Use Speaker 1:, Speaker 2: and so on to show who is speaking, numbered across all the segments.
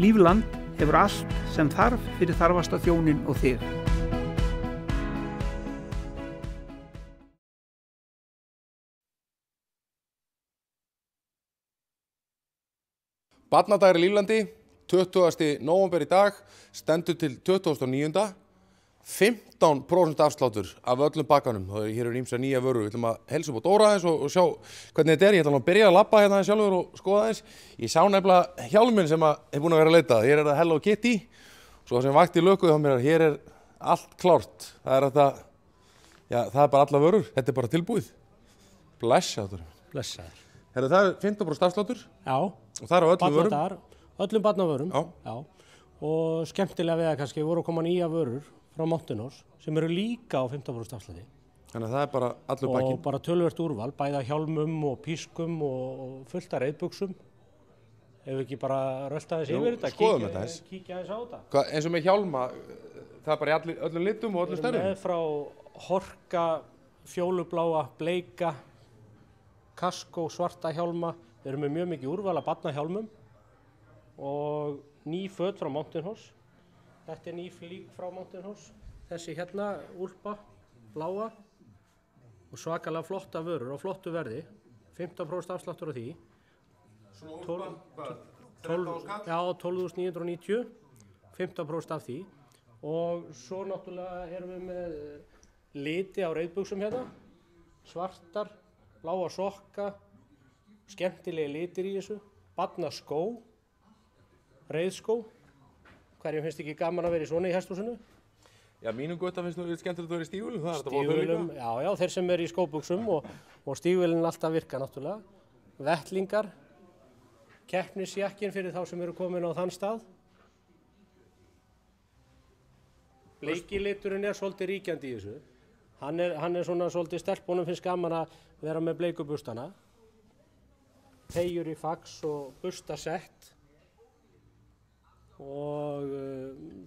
Speaker 1: Lífland hefur allt sem þarf fyrir þarfasta þjónin og þig.
Speaker 2: Barnadagur í Líflandi, 20. nóvember í dag, stendur til 29. 15% afsláttur af öllum bakkanum. Hér eru ýmsar nýja vörur. Við ætlum að heilsa upp á Dóra aðeins og sjá hvernig þetta er. Ég ætla að byrja að labba hérna sjálfur og skoða aðeins. Ég sá nefnilega hjálminn sem er búin að vera að leita. Hér er það Hello Kitty. Svo sem vakti lökuð á mér, hér er allt klárt. Það er þetta, já, það er bara alla vörur. Þetta er bara tilbúið. Blessaður.
Speaker 3: Blessaður.
Speaker 2: Herru, það er 15% afsláttur.
Speaker 3: Já.
Speaker 2: Og það er á öllum vörum.
Speaker 3: Öllum barnavörum.
Speaker 2: Já.
Speaker 3: Og skemmtilega við kannski voru að koma nýja vörur frá Mountain Horse sem eru líka á 15% afslætti.
Speaker 2: Þannig að það er bara allur bakkin.
Speaker 3: Og bara töluvert úrval, bæða hjálmum og pískum og fullt af reiðbuxum. Ef við ekki bara rölta aðeins yfir þetta,
Speaker 2: skoðum þetta aðeins.
Speaker 3: Kíkja aðeins á þetta.
Speaker 2: Hvað, eins og með hjálma, það er bara í öllum litum og öllum stærðum?
Speaker 3: Við erum með frá horka, fjólubláa, bleika, kaskó, svarta hjálma. Við erum með mjög mikið úrval að barnahjálmum og ný föt frá Mountain Horse. Þetta er ný flík frá Mountain Horse. Þessi hérna, úlpa, bláa og svakalega flotta vörur á flottu verði. 15% afsláttur á því.
Speaker 2: Svona úlpa, 13.000 kall?
Speaker 3: Já, 12.990, 15% af því. Og svo náttúrulega erum við með liti á reiðbuxum hérna. Svartar, bláa sokka, skemmtilegi litir í þessu. Barnaskó, reiðskó. Hverjum finnst ekki gaman að vera í svona í hesthúsinu?
Speaker 2: Já, mínum gutta finnst þú skemmtilegt að vera í stígvélum, það er þetta
Speaker 3: Stígvélum, já, þeir sem eru í skóbuxum og stígvélin alltaf virka náttúrulega. Vettlingar, keppnisjakkin fyrir þá sem eru komin á þann stað. Bleikiliturinn er svolítið ríkjandi í þessu. Hann er svona svolítið stelpunum finnst gaman að vera með bleikubustana. Teygjur í fax og bustasett. Og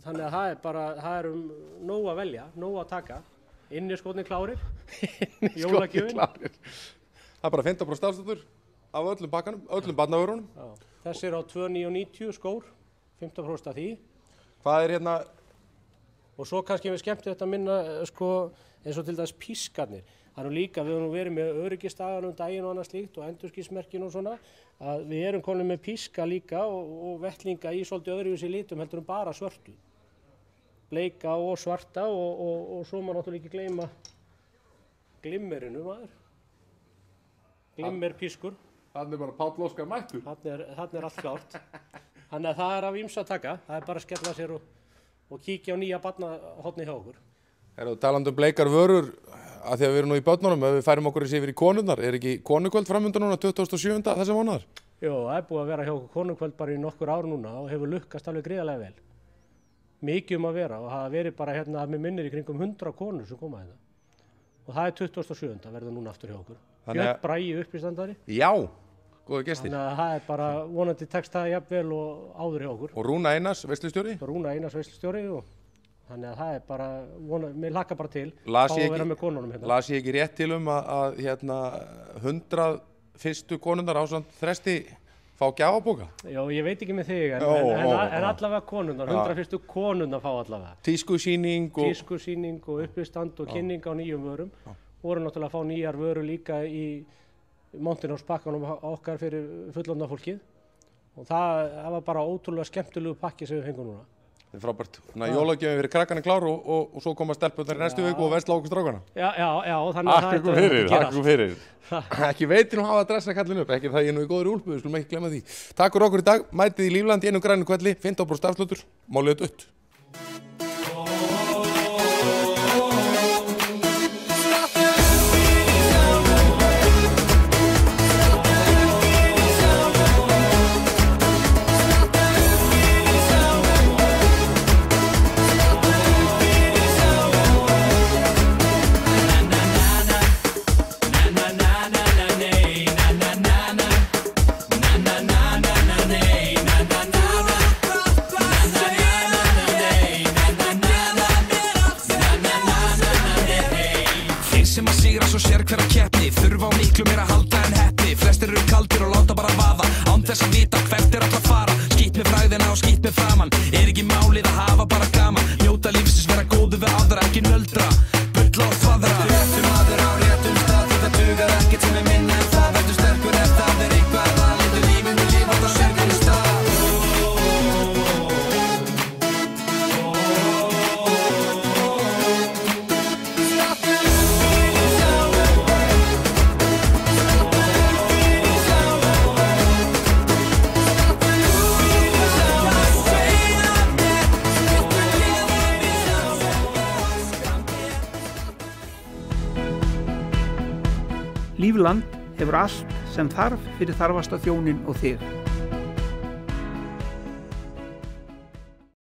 Speaker 3: þannig að það er nóg að velja, nóg að taka. Inniskórnir klárir, jólagjöfin.
Speaker 2: Það er bara 15% afsláttur af öllum bakkanum, öllum barnavörunum.
Speaker 3: Þessi er á 2.990 skór, 15% af því.
Speaker 2: Hvað er hérna?
Speaker 3: Og svo kannski við skemmt þetta minna eins og til dæmis pískarnir. Það er líka, við höfum verið með öryggisdagar daginn og annað slíkt og endurskinsmerkin og svona, að við erum komin með píska líka og vettlinga í svolítið öðruvísi litum heldur bara svörtu. Bleika og svarta og svo má náttúrulega ekki gleyma glimmerinu maður. Glimmerpískur.
Speaker 2: Þannig er bara Páll Óskar mættur.
Speaker 3: Þannig er allt klárt. Þannig að það er af ýmsu að taka. Það er bara að skella sér og kíkja á nýja barnahorni hjá okkur.
Speaker 2: Talandi bleikar vörur, að því að við erum nú í börnunum, ef við færum okkur yfir í konurnar, er ekki konukvöld framundan núna 27. þessa mánaðar?
Speaker 3: Jú, það er búið að vera hjá okkur konukvöld bara í nokkur ár núna og hefur lukkast alveg gríðarlega vel. Mikið að vera og það hafa verið bara hérna að mér minnir í kringum 100 konur sem koma hérna. Og það er 27. verður núna aftur hjá okkur. Björn Bragi uppistandari.
Speaker 2: Já, góði gestir.
Speaker 3: Þannig að það er bara vonandi tekst það jafnvel og áður hjá okkur.
Speaker 2: Og Rúna Einars, veislustjóri?
Speaker 3: Rúna Einars, veislustjóri og þannig að það er bara, mér hlakka bara til að vera með konunum hérna.
Speaker 2: Las ég ekki rétt til að hérna 100 fyrstu konundar ásamt þresti fá gjafabóka?
Speaker 3: Já, ég veit ekki með þig, en allavega konundar, 100 fyrstu konundar fá allavega.
Speaker 2: Tískusýning
Speaker 3: og uppistand og kynning á nýjum vörum. Voru náttúrulega að fá nýjar vörur líka í Mountain Horse pakkanum okkar fyrir fullorðna fólkið. Og það var bara ótrúlega skemmtilegu pakki sem við fengum núna.
Speaker 2: Það er frábært. Þannig að jólagjöfin fyrir krakkarnir klár og svo koma stelpurnar í næstu viku og versla okkur strákana.
Speaker 3: Já, þannig að það er
Speaker 2: að gerast. Fyrir. Ekki veitir hafa að dressa kallinu upp, ekki það ég nú í góður úlpu, við skulum ekki glemma því. Takk fyrir okkur í dag, mætið í Lífland í einum grænu kvelli, 15% afsláttur, málið dött.
Speaker 4: svo sér hver að keppni, þurfa á miklu meira halda en heppi. Flestir eru kaldir og láta bara vaða án þess að vita hvert er alltaf fara. Skýt með fræðina hafa skýtt með framann. Ekki málið að hafa bara gaman. Njóta lífsins, vera góðu við aðra, ekki nöldra, bulla og þvaðra. Réttum maður á réttum stað, þetta dugar ekkert sem minna en það. Verður sterkur ef það eitthvað að litur lífinu lifað á sérkvæmum stað.
Speaker 1: Lífland hefur allt sem þarf fyrir þarfasta þjónin og þig.